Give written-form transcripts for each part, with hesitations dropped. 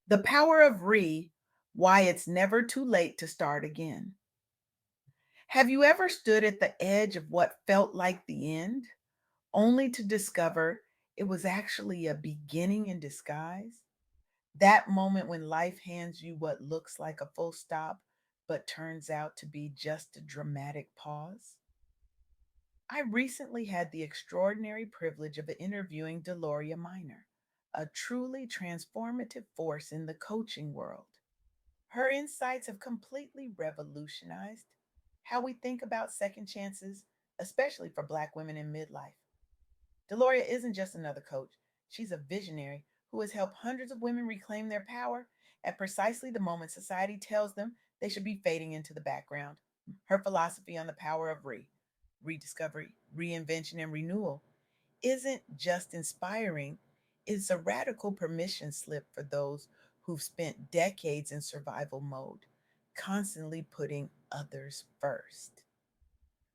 The power of why it's never too late to start again. Have you ever stood at the edge of what felt like the end, only to discover it was actually a beginning in disguise? That moment when life hands you what looks like a full stop, but turns out to be just a dramatic pause? I recently had the extraordinary privilege of interviewing Deloria Minor, a truly transformative force in the coaching world. Her insights have completely revolutionized how we think about second chances, especially for Black women in midlife. Deloria isn't just another coach, she's a visionary who has helped hundreds of women reclaim their power at precisely the moment society tells them they should be fading into the background. Her philosophy on the power of rediscovery, reinvention, and renewal isn't just inspiring, it's a radical permission slip for those who've spent decades in survival mode, constantly putting others first.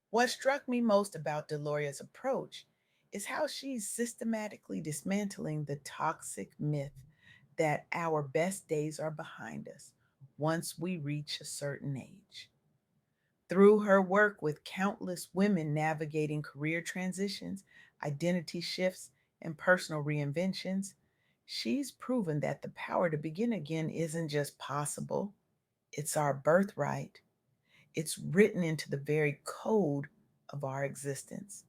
What struck me most about Deloria's approach is how she's systematically dismantling the toxic myth that our best days are behind us once we reach a certain age. Through her work with countless women navigating career transitions, identity shifts, and personal reinventions, she's proven that the power to begin again isn't just possible, it's our birthright. It's written into the very code of our existence.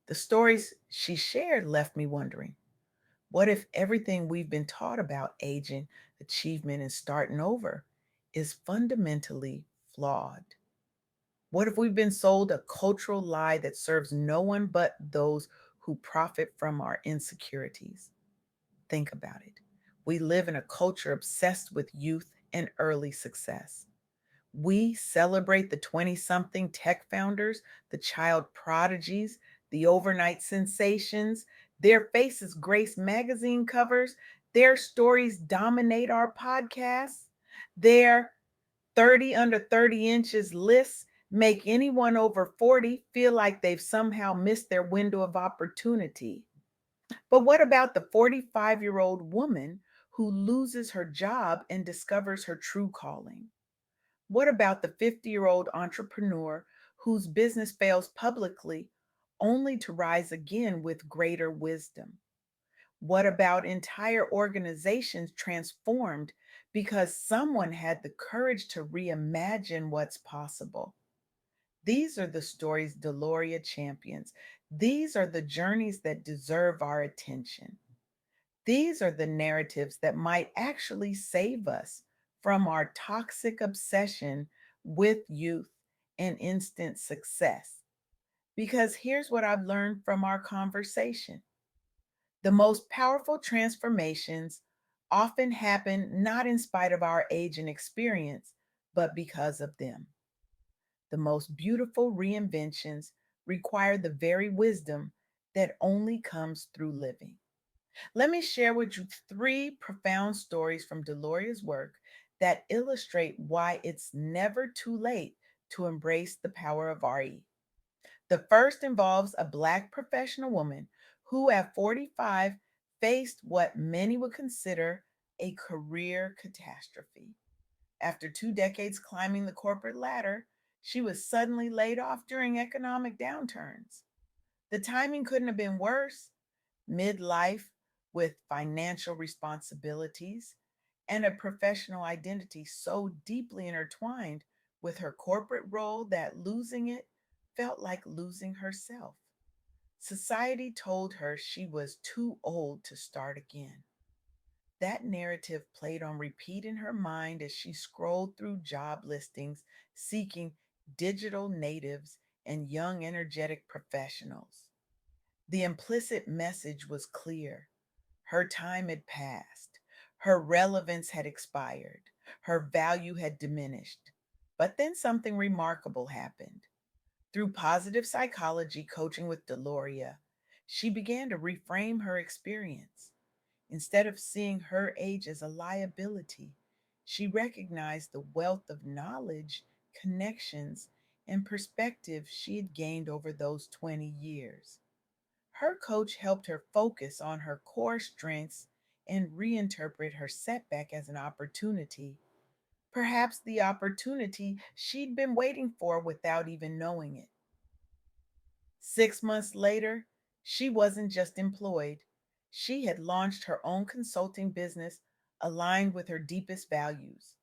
The stories she shared left me wondering, what if everything we've been taught about aging, achievement, and starting over is fundamentally flawed? What if we've been sold a cultural lie that serves no one but those who profit from our insecurities? Think about it. We live in a culture obsessed with youth and early success. We celebrate the 20 something tech founders, the child prodigies, the overnight sensations. Their faces grace magazine covers. Their stories dominate our podcasts. Their 30 under 30 inches lists make anyone over 40 feel like they've somehow missed their window of opportunity. But what about the 45-year-old woman who loses her job and discovers her true calling? What about the 50-year-old entrepreneur whose business fails publicly only to rise again with greater wisdom? What about entire organizations transformed because someone had the courage to reimagine what's possible? These are the stories Deloria champions. These are the journeys that deserve our attention. These are the narratives that might actually save us from our toxic obsession with youth and instant success. Because here's what I've learned from our conversation: the most powerful transformations often happen not in spite of our age and experience, but because of them. The most beautiful reinventions require the very wisdom that only comes through living. Let me share with you three profound stories from Deloria's work that illustrate why it's never too late to embrace the power of RE. The first involves a Black professional woman who, at 45, faced what many would consider a career catastrophe. After 2 decades climbing the corporate ladder, she was suddenly laid off during economic downturns. The timing couldn't have been worse. Midlife, with financial responsibilities and a professional identity so deeply intertwined with her corporate role that losing it felt like losing herself. Society told her she was too old to start again. That narrative played on repeat in her mind as she scrolled through job listings seeking digital natives and young, energetic professionals. The implicit message was clear: her time had passed, her relevance had expired, her value had diminished. But then something remarkable happened. Through positive psychology coaching with Deloria, she began to reframe her experience. Instead of seeing her age as a liability, she recognized the wealth of knowledge, connections, and perspective she had gained over those 20 years. Her coach helped her focus on her core strengths and reinterpret her setback as an opportunity, perhaps the opportunity she'd been waiting for without even knowing it. 6 months later, she wasn't just employed, she had launched her own consulting business aligned with her deepest values.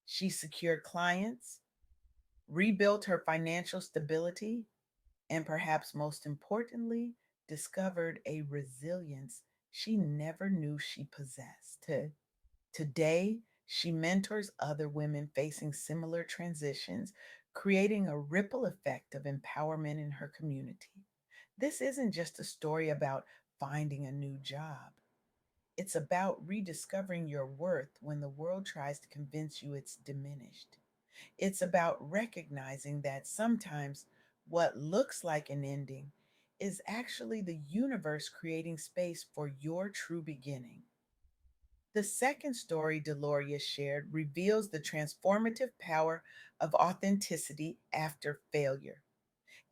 She secured clients, rebuilt her financial stability, and perhaps most importantly, discovered a resilience she never knew she possessed. Today, she mentors other women facing similar transitions, creating a ripple effect of empowerment in her community. This isn't just a story about finding a new job. It's about rediscovering your worth when the world tries to convince you it's diminished. It's about recognizing that sometimes what looks like an ending is actually the universe creating space for your true beginning. The second story Deloria shared reveals the transformative power of authenticity after failure.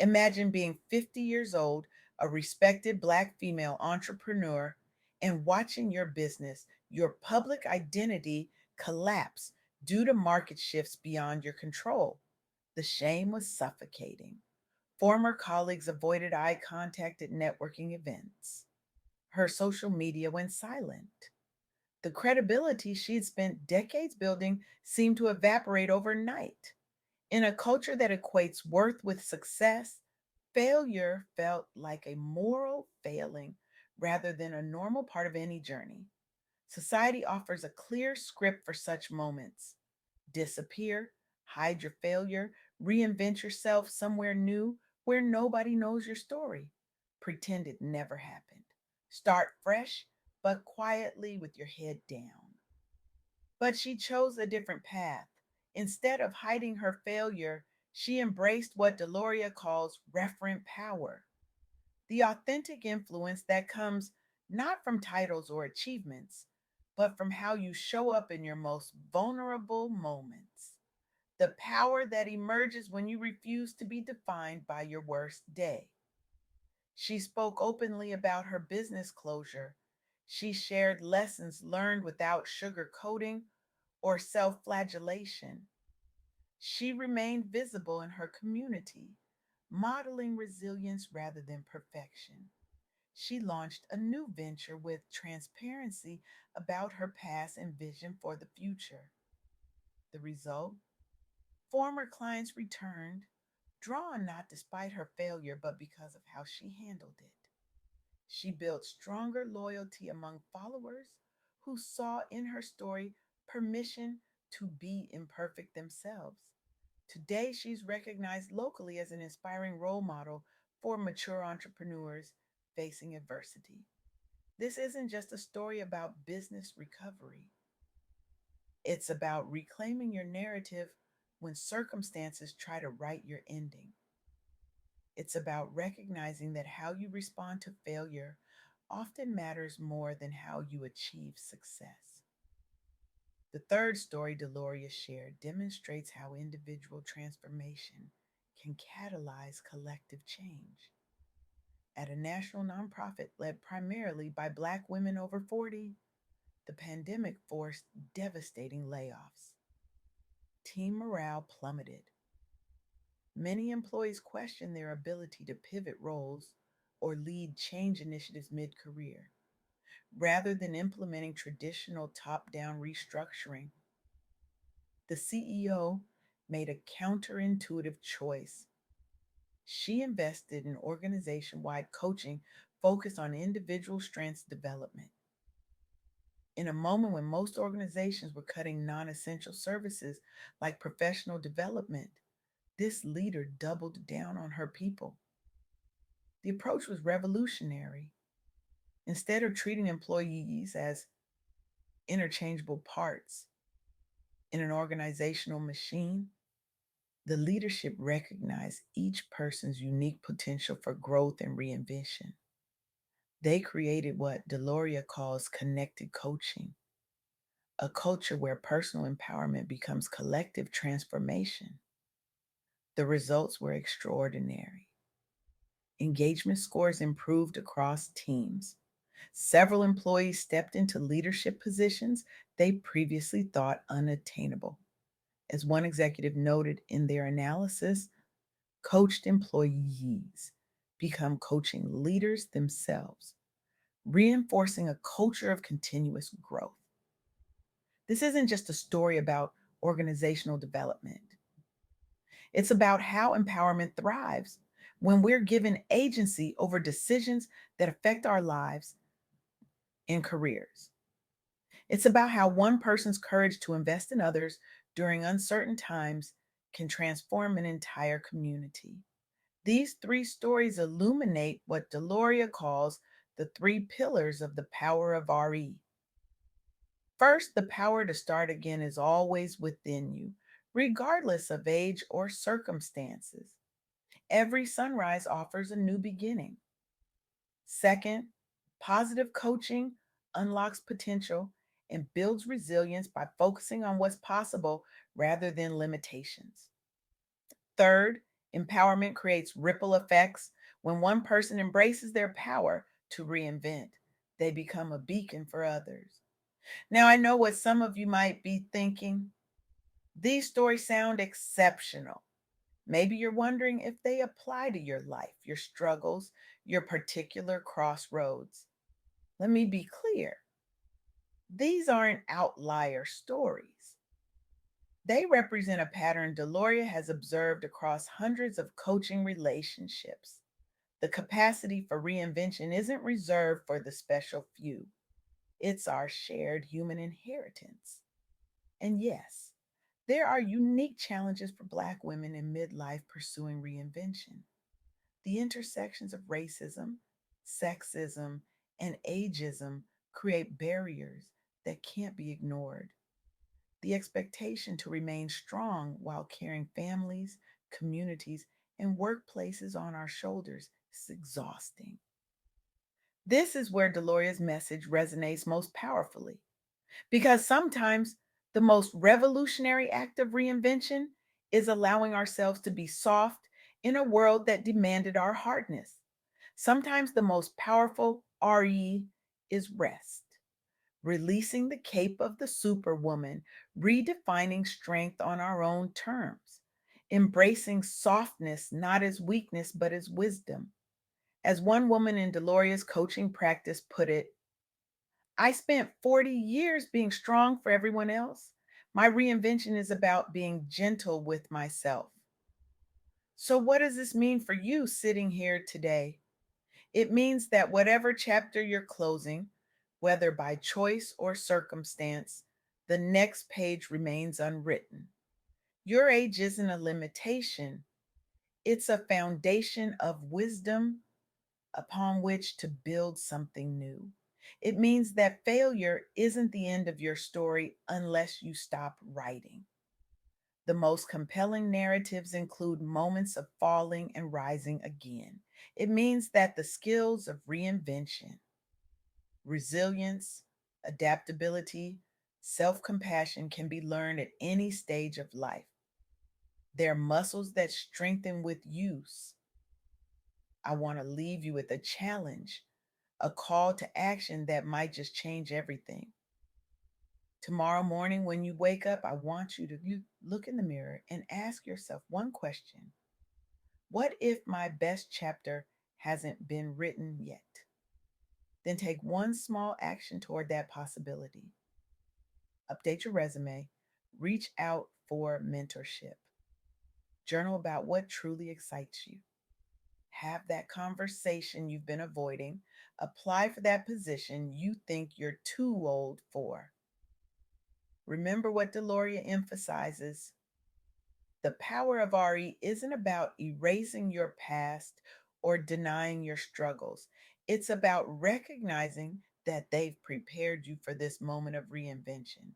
Imagine being 50 years old, a respected Black female entrepreneur, and watching your business, your public identity collapse due to market shifts beyond your control. The shame was suffocating. Former colleagues avoided eye contact at networking events. Her social media went silent. The credibility she'd spent decades building seemed to evaporate overnight. In a culture that equates worth with success, failure felt like a moral failing rather than a normal part of any journey. Society offers a clear script for such moments: disappear, hide your failure, reinvent yourself somewhere new where nobody knows your story. Pretend it never happened. Start fresh, but quietly with your head down. But she chose a different path. Instead of hiding her failure, she embraced what Deloria calls referent power, the authentic influence that comes not from titles or achievements, but from how you show up in your most vulnerable moments. The power that emerges when you refuse to be defined by your worst day. She spoke openly about her business closure. She shared lessons learned without sugarcoating or self flagellation. She remained visible in her community, modeling resilience rather than perfection. She launched a new venture with transparency about her past and vision for the future. The result? Former clients returned, drawn not despite her failure, but because of how she handled it. She built stronger loyalty among followers who saw in her story permission to be imperfect themselves. Today, she's recognized locally as an inspiring role model for mature entrepreneurs facing adversity. This isn't just a story about business recovery, it's about reclaiming your narrative when circumstances try to write your ending. It's about recognizing that how you respond to failure often matters more than how you achieve success. The third story Deloria shared demonstrates how individual transformation can catalyze collective change. At a national nonprofit led primarily by Black women over 40, the pandemic forced devastating layoffs. Team morale plummeted. Many employees questioned their ability to pivot roles or lead change initiatives mid career. Rather than implementing traditional top down restructuring, the CEO made a counterintuitive choice. She invested in organization wide coaching focused on individual strengths development. In a moment when most organizations were cutting non essential services like professional development, this leader doubled down on her people. The approach was revolutionary. Instead of treating employees as interchangeable parts in an organizational machine, the leadership recognized each person's unique potential for growth and reinvention. They created what Deloria calls connected coaching, a culture where personal empowerment becomes collective transformation. The results were extraordinary. Engagement scores improved across teams. Several employees stepped into leadership positions they previously thought unattainable. As one executive noted in their analysis, coached employees become coaching leaders themselves, reinforcing a culture of continuous growth. This isn't just a story about organizational development, it's about how empowerment thrives when we're given agency over decisions that affect our lives and careers. It's about how one person's courage to invest in others during uncertain times can transform an entire community. These three stories illuminate what Deloria calls the three pillars of the power of RE. First, the power to start again is always within you, regardless of age or circumstances. Every sunrise offers a new beginning. Second, positive coaching unlocks potential and builds resilience by focusing on what's possible rather than limitations. Third, empowerment creates ripple effects. When one person embraces their power to reinvent, they become a beacon for others. Now, I know what some of you might be thinking. These stories sound exceptional. Maybe you're wondering if they apply to your life, your struggles, your particular crossroads. Let me be clear, these aren't outlier stories. They represent a pattern Deloria has observed across hundreds of coaching relationships. The capacity for reinvention isn't reserved for the special few, it's our shared human inheritance. And yes, there are unique challenges for Black women in midlife pursuing reinvention. The intersections of racism, sexism, and ageism create barriers that can't be ignored. The expectation to remain strong while carrying families, communities, and workplaces on our shoulders is exhausting. This is where Deloria's message resonates most powerfully, because sometimes the most revolutionary act of reinvention is allowing ourselves to be soft in a world that demanded our hardness. Sometimes the most powerful RE is rest, releasing the cape of the superwoman, redefining strength on our own terms, embracing softness not as weakness but as wisdom. As one woman in Deloria's coaching practice put it, I spent 40 years being strong for everyone else. My reinvention is about being gentle with myself. So, what does this mean for you sitting here today? It means that whatever chapter you're closing, whether by choice or circumstance, the next page remains unwritten. Your age isn't a limitation, it's a foundation of wisdom upon which to build something new. It means that failure isn't the end of your story unless you stop writing. The most compelling narratives include moments of falling and rising again. It means that the skills of reinvention, resilience, adaptability, self compassion can be learned at any stage of life. They're muscles that strengthen with use. I want to leave you with a challenge, a call to action that might just change everything. Tomorrow morning, when you wake up, I want you to look in the mirror and ask yourself one question: what if my best chapter hasn't been written yet? Then take one small action toward that possibility. Update your resume, reach out for mentorship, journal about what truly excites you. Have that conversation you've been avoiding, apply for that position you think you're too old for. Remember what Deloria emphasizes: the power of RE isn't about erasing your past or denying your struggles. It's about recognizing that they've prepared you for this moment of reinvention.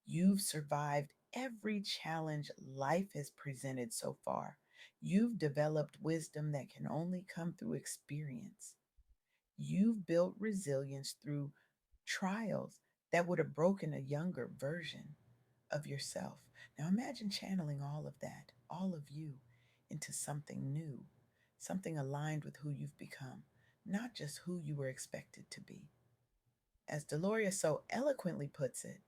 You've survived every challenge life has presented so far. You've developed wisdom that can only come through experience. You've built resilience through trials that would have broken a younger version of yourself. Now imagine channeling all of that, all of you, into something new, something aligned with who you've become. not just who you were expected to be. As Deloria so eloquently puts it,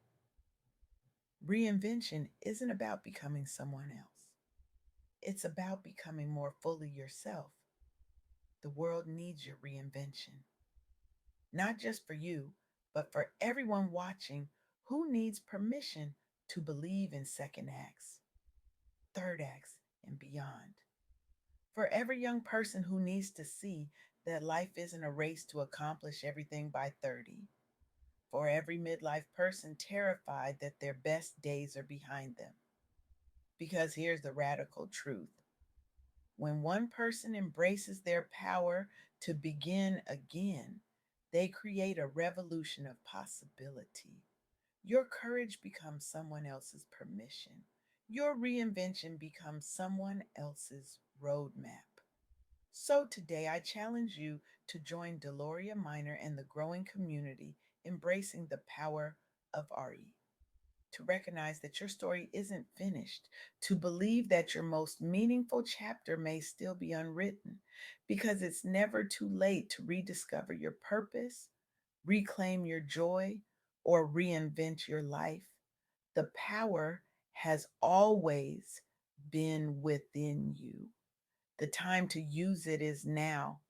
reinvention isn't about becoming someone else. It's about becoming more fully yourself. The world needs your reinvention, not just for you, but for everyone watching who needs permission to believe in second acts, third acts, and beyond. For every young person who needs to see that life isn't a race to accomplish everything by 30. For every midlife person terrified that their best days are behind them. Because here's the radical truth: when one person embraces their power to begin again, they create a revolution of possibility. Your courage becomes someone else's permission. Your reinvention becomes someone else's roadmap. So today I challenge you to join Deloria Minor and the growing community embracing the power of RE, to recognize that your story isn't finished, to believe that your most meaningful chapter may still be unwritten, because it's never too late to rediscover your purpose, reclaim your joy, or reinvent your life. The power has always been within you. The time to use it is now.